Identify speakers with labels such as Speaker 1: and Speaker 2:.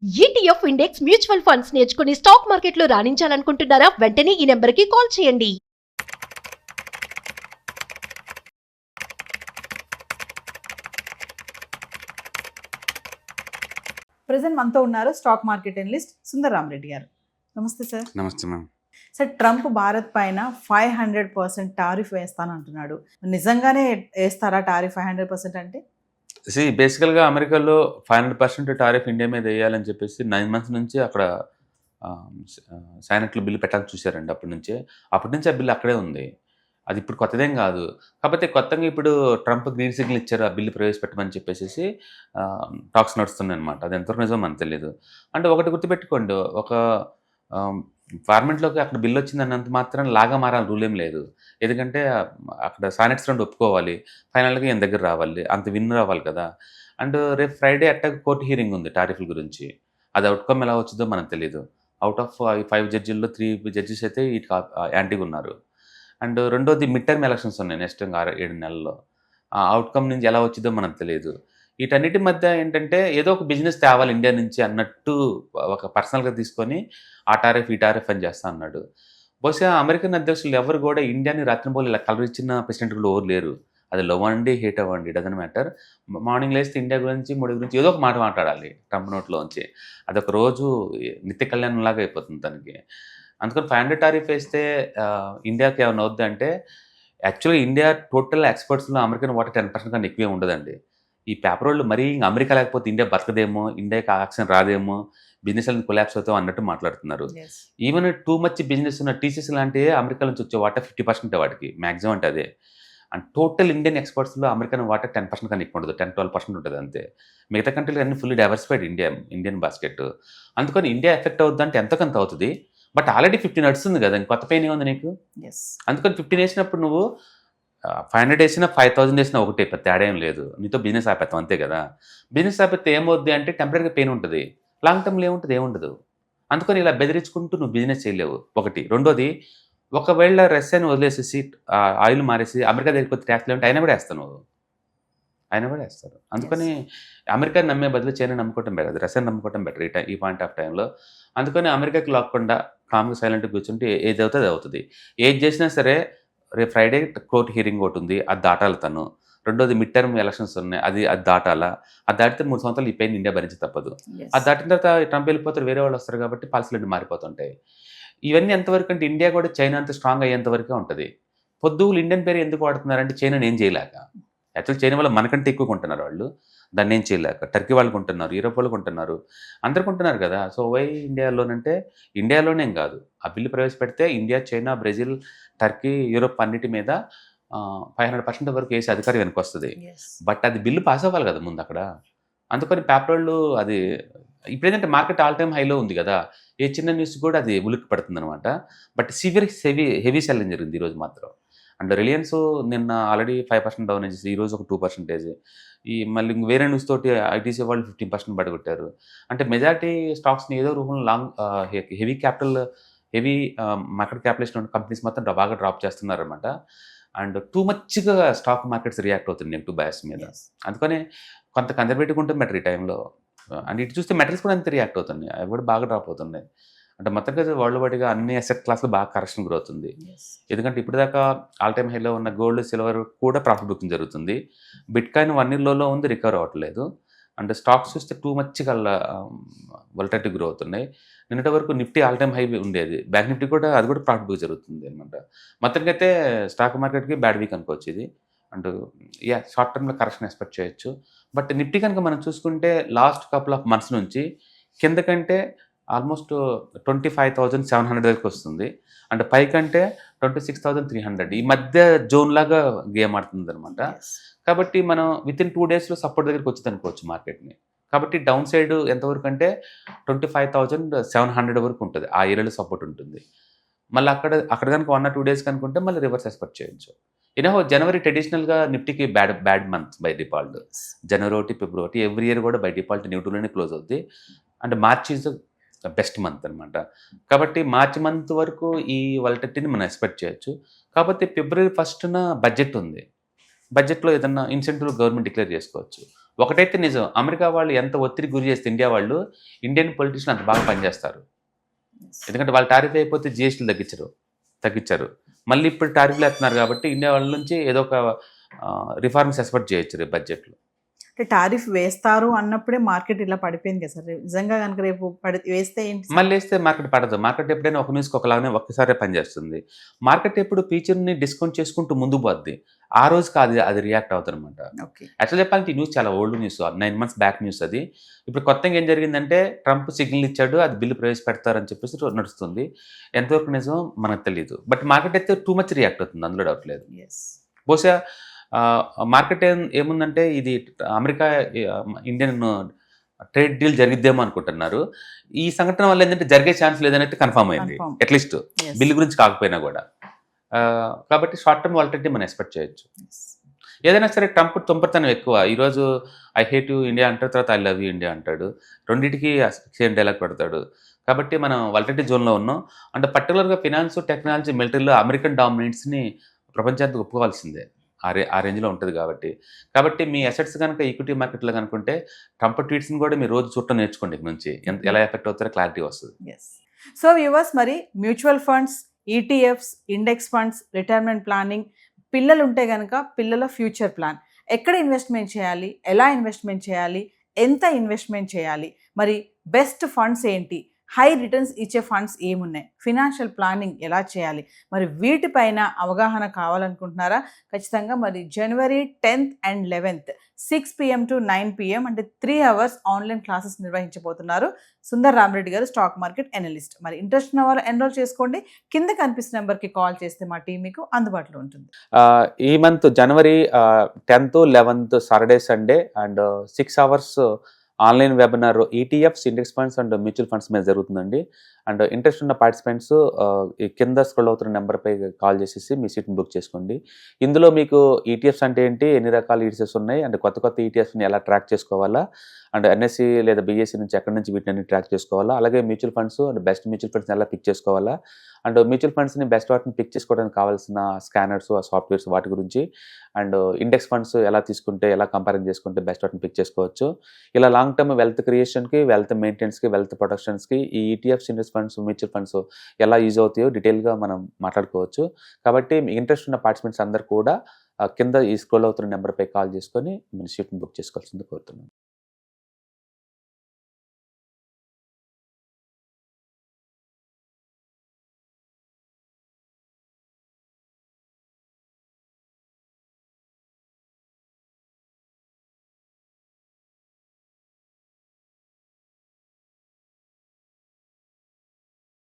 Speaker 1: ETF index mutual funds నేర్చుకుని stock మార్కెట్లో రాణించాలనుకుంటున్నారా? వెంటనే ఈ నెంబర్కి కాల్ చేయండి.
Speaker 2: ప్రెసెంట్ మనతో ఉన్నారు stock market analyst Sundar Ramareddy గారు. నమస్తే సార్.
Speaker 3: నమస్తే మ్యామ్.
Speaker 2: సార్, ట్రంప్ భారత్ పైన 500% టారిఫ్ వేస్తానంటున్నాడు. నిజంగానే వేస్తారా టారిఫ్ 500% అంటే?
Speaker 3: బేసికల్గా అమెరికాలో 500% టారిఫ్ ఇండియా మీద వేయాలని చెప్పేసి 9 months నుంచి అక్కడ సైనట్లో బిల్లు పెట్టాలని చూశారండి. అప్పటి నుంచి ఆ బిల్లు అక్కడే ఉంది. అది ఇప్పుడు కొత్తదేం కాదు. కాకపోతే కొత్తగా ఇప్పుడు ట్రంప్ గ్రీన్ సిగ్నల్ ఇచ్చారు ఆ బిల్లు ప్రవేశపెట్టమని చెప్పేసి టాక్స్ నడుస్తున్నాయి అనమాట. అది ఎంతవరకు నిజం మనకు తెలియదు. అంటే ఒకటి గుర్తుపెట్టుకోండి, ఒక పార్లమెంట్లోకి అక్కడ బిల్లు వచ్చిందన్నంత మాత్రం లాగా మారాలి రూల్ ఏం లేదు. ఎందుకంటే అక్కడ సానెట్స్ రెండు ఒప్పుకోవాలి, ఫైనల్గా ఈయన దగ్గర రావాలి, అంత విన్ రావాలి కదా. అండ్ రేపు ఫ్రైడే అట్టాక్ కోర్టు హీరింగ్ ఉంది టారిఫ్ల గురించి. అది అవుట్కమ్ ఎలా వచ్చిందో మనకు తెలియదు. అవుట్ ఆఫ్ 5 జడ్జిల్లో 3 జడ్జెస్ అయితే వీటికి యాంటీగా ఉన్నారు. అండ్ రెండోది మిడ్ టర్మ్ ఎలక్షన్స్ ఉన్నాయి నెక్స్ట్ 6-7 నెలల్లో. ఆ అవుట్కమ్ నుంచి ఎలా వచ్చిందో మనకు తెలియదు. వీటన్నిటి మధ్య ఏంటంటే ఏదో ఒక బిజినెస్ తేవాలి ఇండియా నుంచి అన్నట్టు ఒక పర్సనల్గా తీసుకొని ఆ టారిఫ్ ఈ టారిఫ్ అని చేస్తా అన్నాడు. బహుశా అమెరికన్ అధ్యక్షులు ఎవరు కూడా ఇండియాని రాత్రిపోలు ఇలా కలర్ ఇచ్చిన ప్రెసిడెంట్ కూడా ఎవరు లేరు. అది లవ్ అవ్వండి, హేట్ అవ్వండి, డజన్ మ్యాటర్. మార్నింగ్ లేస్తే ఇండియా గురించి, మోడీ గురించి ఏదో ఒక మాట మాట్లాడాలి ట్రంప్ నోట్లోంచి. అదొక రోజు నిత్య కళ్యాణంలాగా అయిపోతుంది తనకి. అందుకని 500 టారిఫ్ వేస్తే ఇండియాకి ఏమైనా అవుద్ది అంటే, యాక్చువల్గా ఇండియా టోటల్ ఎక్స్పోర్ట్స్లో అమెరికన్ వాటర్ 10% కన్నా ఎక్కువే ఉండదండి. ఈ పేపర్ వాళ్ళు మరీ అమెరికా లేకపోతే ఇండియా బతకదేమో, ఇండియాకి ఆక్సిజన్ రాదేమో, బిజినెస్ అనేది కొలాప్స్ అవుతాం అన్నట్టు మాట్లాడుతున్నారు. ఈవెన్ టూ మచ్ బిజినెస్ ఉన్న టీసీసీ లాంటివి అమెరికా నుంచి వచ్చే వాటర్ 50% వాటికి మ్యాక్సిమం అంటే అదే. అండ్ టోటల్ ఇండియన్ ఎక్స్పోర్ట్స్లో అమెరికన్ వాటర్ 10% కన్నా ఎక్కువ ఉండదు, 10-12% ఉంటుంది అంతే. మిగతా కంట్రీలు అన్ని ఫుల్లీ డైవర్సిఫైడ్ ఇండియన్ బాస్కెట్. అందుకని ఇండియా ఎఫెక్ట్ అవుద్ది అంటే ఎంతకంత అవుతుంది. బట్ ఆల్రెడీ 15 నడుస్తుంది కదా, కొత్త పెయిన్ ఉంది నీకు. అందుకని 15 వేసినప్పుడు నువ్వు 500 వేసినా 5000 వేసినా ఒకటే, పెద్ద తేడా ఏం లేదు. నీతో బిజినెస్ ఆపేస్తాం అంతే కదా. బిజినెస్ ఆపేస్తే ఏమవుద్ది అంటే టెంపరీగా పెయిన్ ఉంటుంది, లాంగ్ టర్మ్లో ఏముండదు. అందుకని ఇలా బెదిరించుకుంటూ నువ్వు బిజినెస్ చేయలేవు ఒకటి. రెండోది, ఒకవేళ రష్యాని వదిలేసేసి ఆయిల్ మారేసి అమెరికా దగ్గరికి వచ్చి ట్యాక్స్ లేవంటే అయినా కూడా వేస్తావు నువ్వు, అయినా కూడా వేస్తారు. అందుకని అమెరికాని నమ్మే బదులు చైనా నమ్ముకోవటం బెటర్, రష్యాని నమ్ముకోవటం బెటర్ ఈ పాయింట్ ఆఫ్ టైంలో. అందుకని అమెరికాకి లాక్కుండా కామ్గా సైలెంట్గా కూర్చుంటే ఏది అవుతుంది అది అవుతుంది. ఏది చేసినా సరే రేపు ఫ్రైడే కోర్టు హీరింగ్ ఒకటి ఉంది, అది దాటాలి తను. రెండోది మిడ్ టర్మ్ ఎలక్షన్స్ ఉన్నాయి, అది దాటాలా. అది దాటితే 3 సంవత్సరాలు ఈ పెయిన్ ఇండియా భరించి తప్పదు. అది దాటిన తర్వాత ట్రంప్ వెళ్ళిపోతారు, వేరే వాళ్ళు వస్తారు కాబట్టి పాలసీలు మారిపోతుంటాయి. ఇవన్నీ ఎంతవరకు అంటే ఇండియా కూడా చైనా అంత స్ట్రాంగ్ అయ్యేంతవరకే ఉంటుంది. పొద్దుగులు ఇండియన్ పేరు ఎందుకు వాడుతున్నారంటే చైనాని ఏం చేయలేక. యాక్చువల్ చైనా వల్ల మనకంటే ఎక్కువ కొంటున్నారు వాళ్ళు, దాన్ని ఏం చేయలేక. టర్కీ వాళ్ళు కొంటున్నారు, యూరోప్ వాళ్ళు కొంటున్నారు, అందరు కొంటున్నారు కదా. సో వై ఇండియాలోనంటే, ఇండియాలోనేం కాదు, ఆ బిల్లు ప్రవేశపెడితే India, China, Brazil, Turkey, Europe అన్నిటి మీద 500% వరకు వేసే అధికారం వెనక్కి వస్తుంది. బట్ అది బిల్లు పాస్ అవ్వాలి కదా ముందు అక్కడ. అందుకని పేపర్ వాళ్ళు అది ఇప్పుడేంటంటే మార్కెట్ ఆల్ టైమ్ హైలో ఉంది కదా, ఏ చిన్న న్యూస్ కూడా అది ఉలిక్కి పడుతుంది అనమాట. బట్ హెవీ సెల్లింగ్ జరిగింది ఈరోజు మాత్రం. అండ్ రిలయన్స్ నిన్న ఆల్రెడీ 5% డౌన్ అయ్యేసి ఈరోజు ఒక 2%. ఈ మళ్ళీ వేరే న్యూస్ తోటి ఐటీసీ వాళ్ళు 15% పడగొట్టారు. అంటే మెజారిటీ స్టాక్స్ని ఏదో రూపంలో హెవీ మార్కెట్ క్యాపిటలైజేషన్ ఉన్న కంపెనీస్ మాత్రం బాగా డ్రాప్ చేస్తున్నారనమాట. అండ్ టూ మచ్గా స్టాక్ మార్కెట్స్ రియాక్ట్ అవుతుంది నెగిటివ్ బయాస్ మీద. అందుకని కొంత కన్జర్వేటివ్గా ఉంటుంది మెటర్ ఈ టైంలో. అండ్ ఇటు చూస్తే మెటల్స్ కూడా అంతే రియాక్ట్ అవుతున్నాయి, అవి కూడా బాగా డ్రాప్ అవుతున్నాయి. అంటే మొత్తంగా వరల్డ్ వైడ్గా అన్ని అసెట్ క్లాస్లో బాగా కరెక్షన్ గ్రోత్ ఉంది. ఎందుకంటే ఇప్పటిదాకా ఆల్ టైమ్ హైలో ఉన్న గోల్డ్, సిల్వర్ కూడా ప్రాఫిట్ బుకింగ్ జరుగుతుంది. బిట్ కాయిన్ 1 year లోలో ఉంది, రికవర్ అవ్వట్లేదు. అండ్ స్టాక్స్ చూస్తే టూ మచ్గా వోలటిలిటీ గ్రో అవుతున్నాయి. నిన్నటి వరకు నిఫ్టీ ఆల్ టైమ్ హై ఉండేది, బ్యాంక్ నిఫ్టీ కూడా అది కూడా ప్రాఫిట్ బుక్ జరుగుతుంది అనమాట. మొత్తానికి అయితే స్టాక్ మార్కెట్కి బ్యాడ్ వీక్ అనుకోవచ్చు ఇది. అండ్ షార్ట్ టర్మ్లో కరెక్షన్ ఎక్స్పెక్ట్ చేయొచ్చు. బట్ నిఫ్టీ కనుక మనం చూసుకుంటే లాస్ట్ కపుల్ ఆఫ్ మంత్స్ నుంచి కిందకంటే ఆల్మోస్ట్ 25,700 వరకు వస్తుంది. అండ్ పైకంటే 26,300. ఈ మధ్య జోన్ లాగా గేమ్ ఆడుతుంది అనమాట. కాబట్టి మనం వితిన్ 2 daysలో సపోర్ట్ దగ్గరికి వచ్చింది అనుకోవచ్చు మార్కెట్ని. కాబట్టి డౌన్ సైడ్ ఎంతవరకు అంటే 25,700 వరకు ఉంటుంది, ఆ ఏరియాలో సపోర్ట్ ఉంటుంది. మళ్ళీ అక్కడ కనుక 1 or 2 days కనుకుంటే మళ్ళీ రివర్స్ ఎక్స్పెక్ట్ చేయొచ్చు. జనవరి ట్రెడిషనల్గా నిఫ్టీకి బ్యాడ్ మంత్ బై డిఫాల్ట్. జనవరి 1, ఫిబ్రవరి ఎవ్రీ ఇయర్ కూడా బై డిఫాల్ట్ నెగిటివ్లోనే క్లోజ్ అవుద్ది. And March is best month అనమాట. కాబట్టి మార్చ్ మంత్ వరకు ఈ వాలటిలిటీని మనం ఎక్స్పెక్ట్ చేయొచ్చు. కాకపోతే February 1st బడ్జెట్ ఉంది, బడ్జెట్లో ఏదన్నా ఇన్సెంటివ్ గవర్నమెంట్ డిక్లేర్ చేసుకోవచ్చు. ఒకటైతే నిజం, అమెరికా వాళ్ళు ఎంత ఒత్తిడి గురి చేస్తే ఇండియా వాళ్ళు, ఇండియన్ పొలిటీషియన్ అంత బాగా పనిచేస్తారు. ఎందుకంటే వాళ్ళు టారిఫ్ అయిపోతే జిఎస్టీలు తగ్గించారు. మళ్ళీ ఇప్పుడు టారిఫ్లు ఎత్తున్నారు కాబట్టి ఇండియా వాళ్ళ నుంచి ఏదో ఒక రిఫార్మ్స్ ఎక్స్పెక్ట్ చేయొచ్చు రేపు బడ్జెట్లో.
Speaker 2: అంటే టారిఫ్ వేస్తారు అన్నప్పుడే మార్కెట్ ఇలా పడిపోయింది కదా సార్. నిజంగా కనుక రేపు వేస్తే ఏంటి సార్?
Speaker 3: మళ్ళీ వేస్తే మార్కెట్ పడదు. మార్కెట్ ఎప్పుడైనా ఒక న్యూస్కి ఒకలాగానే ఒక్కసారే పనిచేస్తుంది. మార్కెట్ ఎప్పుడు ఫీచర్ని డిస్కౌంట్ చేసుకుంటూ ముందుకు పోద్ది. ఆ రోజుకి అది రియాక్ట్ అవుతుంది అనమాట.
Speaker 2: ఓకే.
Speaker 3: యాక్చువల్ చెప్పాలంటే ఈ న్యూస్ చాలా old news, 9 months back news అది. ఇప్పుడు కొత్తగా ఏం జరిగిందంటే ట్రంప్ సిగ్నల్ ఇచ్చాడు, అది బిల్లు ప్రవేశపెడతారని చెప్పేసి నడుస్తుంది. ఎంతవరకు నిజం మనకు తెలియదు. బట్ మార్కెట్ అయితే టూ మచ్ రియాక్ట్ అవుతుంది, అందులో డౌట్ లేదు.
Speaker 2: ఎస్.
Speaker 3: బహుశా మార్కెట్ ఏముందంటే ఇది అమెరికా ఇండియన్ ట్రేడ్ డీల్ జరిగిద్దేమో అనుకుంటున్నారు. ఈ సంఘటన వల్ల ఏంటంటే జరిగే ఛాన్స్ లేదనైతే కన్ఫర్మ్ అయింది,
Speaker 2: Confirm.
Speaker 3: At least
Speaker 2: Yes.
Speaker 3: బిల్లు గురించి కాకపోయినా కూడా. కాబట్టి షార్ట్ టర్మ్ వాలిటిలిటీ మనం ఎక్స్పెక్ట్ చేయొచ్చు.
Speaker 2: Yes.
Speaker 3: ఏదైనా సరే ట్రంప్ తొంపతనం ఎక్కువ. ఈరోజు ఐ హేట్ యూ ఇండియా అంటాడు, తర్వాత ఐ లవ్ యూ ఇండియా అంటాడు. రెండింటికి సేమ్ డైలాగ్ పెడతాడు. కాబట్టి మనం వాలిటిలిటీ జోన్లో ఉన్నాం. అంటే పర్టికులర్గా ఫినాన్స్, టెక్నాలజీ, మిలిటరీలో అమెరికన్ డామినేట్స్ని ప్రపంచానికి ఒప్పుకోవాల్సిందే. ఆ రేంజ్లో ఉంటుంది కాబట్టి మీ అసెట్స్ కనుక ఈక్విటీ మార్కెట్లో కనుకుంటే ట్రంప్ ట్వీట్స్ని కూడా మీరు రోజు చూడటం నేర్చుకోండి. ఇక్కడ నుంచి ఎలా ఎఫెక్ట్ అవుతారో క్లారిటీ వస్తుంది.
Speaker 2: ఎస్. సో వ్యూవర్స్, మరి mutual funds, ETFs, index funds, retirement planning, పిల్లలు ఉంటే కనుక పిల్లల ఫ్యూచర్ ప్లాన్, ఎక్కడ ఇన్వెస్ట్మెంట్ చేయాలి, ఎలా ఇన్వెస్ట్మెంట్ చేయాలి, ఎంత ఇన్వెస్ట్మెంట్ చేయాలి, మరి బెస్ట్ ఫండ్స్ ఏంటి, హై రిటర్న్స్ ఇచ్చే ఫండ్స్ ఏమున్నాయి, ఫినాన్షియల్ ప్లానింగ్ ఎలా చేయాలి, మరి వీటిపైన అవగాహన కావాలనుకుంటున్నారా? ఖచ్చితంగా మరి January 10th and 11th 6 PM to 9 PM అంటే 3 hours ఆన్లైన్ క్లాసెస్ నిర్వహించబోతున్నారు సుందర్ రామరెడ్డి గారు, స్టాక్ మార్కెట్ ఎనలిస్ట్. మరి ఇంట్రెస్ట్ ఉన్న వాళ్ళు ఎన్రోల్ చేసుకోండి. కింద కనిపిస్తున్న నెంబర్కి కాల్ చేస్తే మా టీం మీకు అందుబాటులో ఉంటుంది.
Speaker 3: ఈ month January 10th, 11th Saturday, Sunday and 6 hours online webinar ETFs, index funds and mutual funds మీద జరుగుతుందండి. అండ్ ఇంట్రెస్ట్ ఉన్న పార్టిసిపెంట్స్ ఈ కింద స్క్రోల్ అవుతున్న నెంబర్పై కాల్ చేసేసి మీ సీట్ని బుక్ చేసుకోండి. ఇందులో మీకు ఈటీఎఫ్స్ అంటే ఏంటి, ఎన్ని రకాల ఈటీఎఫ్స్ ఉన్నాయి, అండ్ కొత్త ఈటీఎఫ్స్ని ఎలా ట్రాక్ చేసుకోవాలా, అండ్ ఎన్ఎస్సి లేదా బీఎస్సీ నుంచి ఎక్కడి నుంచి వీటిని ట్రాక్ చేసుకోవాలా, అలాగే mutual funds and best mutual ఫండ్స్ని ఎలా పిక్ చేసుకోవాలా, అండ్ మ్యూచువల్ ఫండ్స్ని బెస్ట్ వాటిని పిక్ చేసుకోవడానికి కావాల్సిన స్కానర్స్, ఆ సాఫ్ట్వేర్స్ వాటి గురించి, అండ్ ఇండెక్స్ ఫండ్స్ ఎలా తీసుకుంటే, ఎలా కంపేరింగ్ చేసుకుంటే బెస్ట్ వాటిని పిక్ చేసుకోవచ్చు. ఇలా లాంగ్ టర్మ్ వెల్త్ క్రియేషన్కి, వెల్త్ మెయింటెనెన్స్కి, వెల్త్ ప్రొటెక్షన్స్కి ఈ ETFs, index funds, mutual funds ఎలా యూజ్ అవుతాయో డీటెయిల్గా మనం మాట్లాడుకోవచ్చు. కాబట్టి మీ ఇంట్రెస్ట్ ఉన్న పార్టిసిపెంట్స్ అందరూ కూడా కింద ఈ స్క్రోల్ అవుతున్న నెంబర్పై కాల్ చేసుకొని మన సీట్ని బుక్ చేసుకోవాల్సింది కోరుతున్నాను.